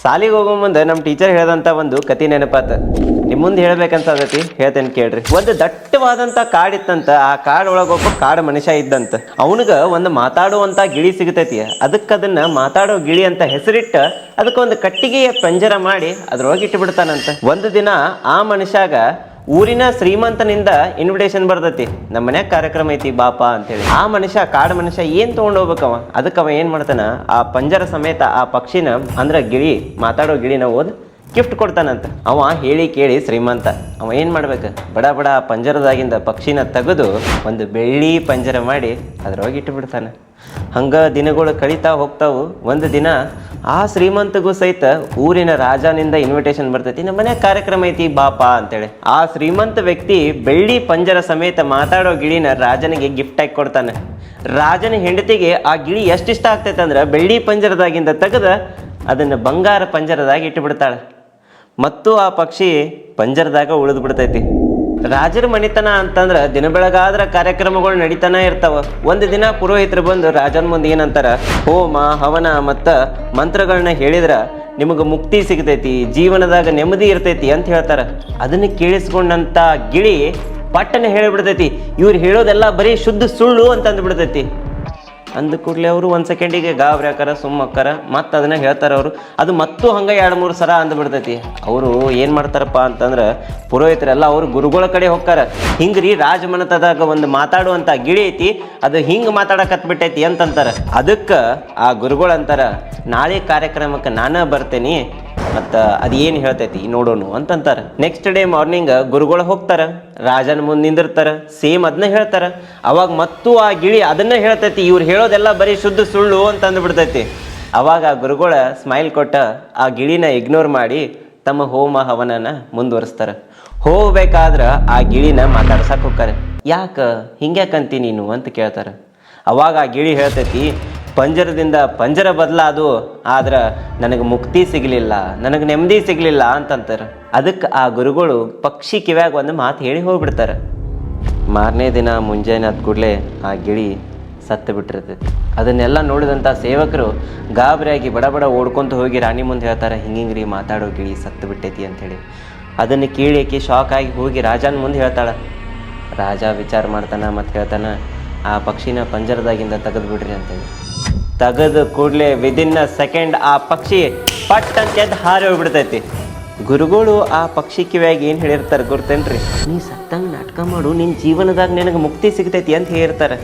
ಸಾಲಿಗೆ ಹೋಗೋ ಮುಂದೆ ನಮ್ಮ ಟೀಚರ್ ಹೇಳ್ದಂತ ಒಂದು ಕತಿ ನೆನಪಾತ. ನಿಮ್ಮ ಮುಂದೆ ಹೇಳ್ಬೇಕಂತ ಅದತಿ ಹೇಳ್ತೇನೆ ಕೇಳ್ರಿ. ಒಂದು ದಟ್ಟವಾದಂತ ಕಾಡಿತ್ತಂತ. ಆ ಕಾಡ್ ಒಳಗೆ ಒಬ್ಬ ಕಾಡು ಮನುಷ್ಯ ಇದ್ದಂತ. ಅವನಿಗೆ ಒಂದು ಮಾತಾಡುವಂತ ಗಿಳಿ ಸಿಗತೈತಿ. ಅದನ್ನ ಮಾತಾಡೋ ಗಿಳಿ ಅಂತ ಹೆಸರಿಟ್ಟ ಅದಕ್ಕೊಂದು ಕಟ್ಟಿಗೆಯ ಪಂಜರ ಮಾಡಿ ಅದ್ರೊಳಗೆ ಇಟ್ಟು ಬಿಡ್ತಾನಂತ. ಒಂದು ದಿನ ಆ ಮನುಷ್ಯಾಗ ಊರಿನ ಶ್ರೀಮಂತನಿಂದ ಇನ್ವಿಟೇಷನ್ ಬರ್ತೈತಿ, ನಮ್ಮ ಮನ್ಯಾಗ ಕಾರ್ಯಕ್ರಮ ಐತಿ ಬಾಪಾ ಅಂತೇಳಿ. ಆ ಮನುಷ್ಯ ಕಾಡು ಮನುಷ್ಯ ಏನ್ ತಗೊಂಡ್ ಹೋಗ್ಬೇಕವ, ಅದಕ್ಕವ ಏನ್ ಮಾಡ್ತಾನ, ಆ ಪಂಜರ ಸಮೇತ ಆ ಪಕ್ಷಿನ ಅಂದ್ರ ಗಿಳಿ, ಮಾತಾಡೋ ಗಿಳಿನ ಓದ್ ಗಿಫ್ಟ್ ಕೊಡ್ತಾನಂತ. ಅವ ಹೇಳಿ ಕೇಳಿ ಶ್ರೀಮಂತ. ಅವ ಏನ್ ಮಾಡ್ಬೇಕು, ಬಡ ಬಡ ಪಂಜರದಾಗಿಂದ ಪಕ್ಷಿನ ತೆಗೆದು ಒಂದು ಬೆಳ್ಳಿ ಪಂಜರ ಮಾಡಿ ಅದ್ರೊಳಗೆ ಇಟ್ಟು ಬಿಡ್ತಾನೆ. ಹಂಗ ದಿನಗಳು ಕಳೀತಾ ಹೋಗ್ತಾವು. ಒಂದು ದಿನ ಆ ಶ್ರೀಮಂತಗೂ ಸಹಿತ ಊರಿನ ರಾಜನಿಂದ ಇನ್ವಿಟೇಷನ್ ಬರ್ತೈತಿ, ನಮ್ಮ ಮನ್ಯಾಗ ಕಾರ್ಯಕ್ರಮ ಐತಿ ಬಾಪಾ ಅಂತೇಳಿ. ಆ ಶ್ರೀಮಂತ ವ್ಯಕ್ತಿ ಬೆಳ್ಳಿ ಪಂಜರ ಸಮೇತ ಮಾತಾಡೋ ಗಿಳಿನ ರಾಜನಿಗೆ ಗಿಫ್ಟ್ ಆಗಿ ಕೊಡ್ತಾನೆ. ರಾಜನ ಹೆಂಡತಿಗೆ ಆ ಗಿಳಿ ಎಷ್ಟಿಷ್ಟ ಆಗ್ತೈತೆ ಅಂದ್ರೆ ಬೆಳ್ಳಿ ಪಂಜರದಾಗಿಂದ ತೆಗೆದ ಅದನ್ನ ಬಂಗಾರ ಪಂಜರದಾಗ ಇಟ್ಟು ಬಿಡ್ತಾಳೆ. ಮತ್ತು ಆ ಪಕ್ಷಿ ಪಂಜರದಾಗ ಉಳಿದು ಬಿಡ್ತೈತಿ. ರಾಜರ ಮನಿತನ ಅಂತಂದ್ರ ದಿನ ಬೆಳಗಾದ್ರ ಕಾರ್ಯಕ್ರಮಗಳು ನಡೀತಾನ ಇರ್ತಾವ. ಒಂದು ದಿನ ಪುರೋಹಿತರು ಬಂದು ರಾಜನ ಮುಂದೆ ಏನಂತಾರ, ಹೋಮ ಹವನ ಮತ್ತ ಮಂತ್ರಗಳನ್ನ ಹೇಳಿದ್ರ ನಿಮಗೆ ಮುಕ್ತಿ ಸಿಗತೈತಿ, ಜೀವನದಾಗ ನೆಮ್ಮದಿ ಇರ್ತೈತಿ ಅಂತ ಹೇಳ್ತಾರ. ಅದನ್ನ ಕೇಳಿಸ್ಕೊಂಡಂತ ಗಿಳಿ ಪಟ್ಟನೆ ಹೇಳಿಬಿಡ್ತೈತಿ, ಇವ್ರು ಹೇಳೋದೆಲ್ಲ ಬರೀ ಶುದ್ಧ ಸುಳ್ಳು ಅಂತ ಅಂದ್ಬಿಡ್ತೈತಿ. ಅಂದ ಕೂಡಲೇ ಅವರು ಒಂದು ಸೆಕೆಂಡಿಗೆ ಗಾಬರಿ ಹಾಕಾರ, ಸುಮ್ಮಕ್ಕಾರ, ಮತ್ತು ಅದನ್ನ ಹೇಳ್ತಾರೆ ಅವರು. ಅದು ಮತ್ತೂ ಹಂಗೆ 2-3 ಸಲ ಅಂದ್ಬಿಡ್ತೈತಿ. ಅವರು ಏನು ಮಾಡ್ತಾರಪ್ಪ ಅಂತಂದ್ರೆ ಪುರೋಹಿತರೆಲ್ಲ ಅವ್ರು ಗುರುಗಳ ಕಡೆ ಹೋಗ್ತಾರ. ಹಿಂಗ್ರಿ ರಾಜಮನತದಾಗ ಒಂದು ಮಾತಾಡುವಂಥ ಗಿಳಿ ಐತಿ, ಅದು ಹಿಂಗೆ ಮಾತಾಡಕತ್ಬಿಟ್ಟೈತಿ ಅಂತಂತಾರೆ. ಅದಕ್ಕೆ ಆ ಗುರುಗಳಂತಾರ, ನಾಳೆ ಕಾರ್ಯಕ್ರಮಕ್ಕೆ ನಾನು ಬರ್ತೇನೆ, ಮತ್ತು ಅದು ಏನು ಹೇಳ್ತೈತಿ ನೋಡೋಣ ಅಂತಂತಾರೆ. ನೆಕ್ಸ್ಟ್ ಡೇ ಮಾರ್ನಿಂಗ್ ಗುರುಗಳು ಹೋಗ್ತಾರ, ರಾಜನ ಮುಂದೆ ನಿಂದಿರ್ತಾರೆ, ಸೇಮ್ ಅದನ್ನ ಹೇಳ್ತಾರೆ. ಅವಾಗ ಮತ್ತು ಆ ಗಿಳಿ ಅದನ್ನ ಹೇಳ್ತೈತಿ, ಇವ್ರು ಹೇಳೋದೆಲ್ಲ ಬರೀ ಶುದ್ಧ ಸುಳ್ಳು ಅಂತ ಅಂದ್ಬಿಡ್ತೈತಿ. ಅವಾಗ ಆ ಗುರುಗಳ ಸ್ಮೈಲ್ ಕೊಟ್ಟ ಆ ಗಿಳಿನ ಇಗ್ನೋರ್ ಮಾಡಿ ತಮ್ಮ ಹೋಮ ಹವನನ ಮುಂದುವರಿಸ್ತಾರೆ. ಹೋಗ್ಬೇಕಾದ್ರೆ ಆ ಗಿಳಿನ ಮಾತಾಡ್ಸಕ್ಕೆ ಹೋಗ್ತಾರೆ. ಯಾಕೆ ಹಿಂಗ್ಯಾಕಂತಿ ನೀನು ಅಂತ ಕೇಳ್ತಾರೆ. ಅವಾಗ ಆ ಗಿಳಿ ಹೇಳ್ತೈತಿ, ಪಂಜರದಿಂದ ಪಂಜರ ಬದಲಾದು, ಆದ್ರೆ ನನಗೆ ಮುಕ್ತಿ ಸಿಗಲಿಲ್ಲ, ನನಗೆ ನೆಮ್ಮದಿ ಸಿಗಲಿಲ್ಲ ಅಂತಂತಾರೆ. ಅದಕ್ಕೆ ಆ ಗುರುಗಳು ಪಕ್ಷಿ ಕಿವ್ಯಾಗ ಒಂದು ಮಾತು ಹೇಳಿ ಹೋಗ್ಬಿಡ್ತಾರೆ. ಮಾರನೇ ದಿನ ಮುಂಜಾನೆ ಆದ ಕೂಡಲೇ ಆ ಗಿಳಿ ಸತ್ತು ಬಿಟ್ಟಿರ್ತೈತಿ. ಅದನ್ನೆಲ್ಲ ನೋಡಿದಂಥ ಸೇವಕರು ಗಾಬರಿಯಾಗಿ ಬಡ ಬಡ ಓಡ್ಕೊಂತ ಹೋಗಿ ರಾಣಿ ಮುಂದೆ ಹೇಳ್ತಾರೆ, ಹಿಂಗಿಂಗ್ರಿ ಮಾತಾಡೋ ಗಿಳಿ ಸತ್ತು ಬಿಟ್ಟೈತಿ ಅಂಥೇಳಿ. ಅದನ್ನು ಕೇಳಿಕೆ ಶಾಕ್ ಆಗಿ ಹೋಗಿ ರಾಜನ ಮುಂದೆ ಹೇಳ್ತಾಳೆ. ರಾಜ ವಿಚಾರ ಮಾಡ್ತಾನೆ ಮತ್ತು ಹೇಳ್ತಾನೆ, ಆ ಪಕ್ಷಿನ ಪಂಜರದಾಗಿಂದ ತೆಗೆದು ಬಿಡ್ರಿ ಅಂತೇಳಿ. ತೆಗೆದು ಕೂಡಲೇ ವಿದಿನ್ ಅ ಸೆಕೆಂಡ್ ಆ ಪಕ್ಷಿ ಪಟ್ ಅಂತ ಹಾರಿ ಹೋಗ್ಬಿಡ್ತೈತಿ. ಗುರುಗಳು ಆ ಪಕ್ಷಿ ಕಿವ್ಯಾಗ ಏನು ಹೇಳಿರ್ತಾರೆ ಗೊತ್ತೇನ್ರಿ, ನೀ ಸತ್ತಂಗೆ ನಾಟಕ ಮಾಡು, ನಿನ್ನ ಜೀವನದಾಗ ನಿನಗೆ ಮುಕ್ತಿ ಸಿಗ್ತೈತಿ ಅಂತ ಹೇಳಿರ್ತಾರೆ.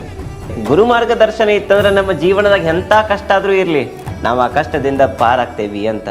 ಗುರು ಮಾರ್ಗದರ್ಶನ ಇತ್ತಂದ್ರೆ ನಮ್ಮ ಜೀವನದಾಗ ಎಂಥ ಕಷ್ಟ ಆದರೂ ಇರಲಿ, ನಾವು ಆ ಕಷ್ಟದಿಂದ ಪಾರಾಗ್ತೇವಿ ಅಂತ.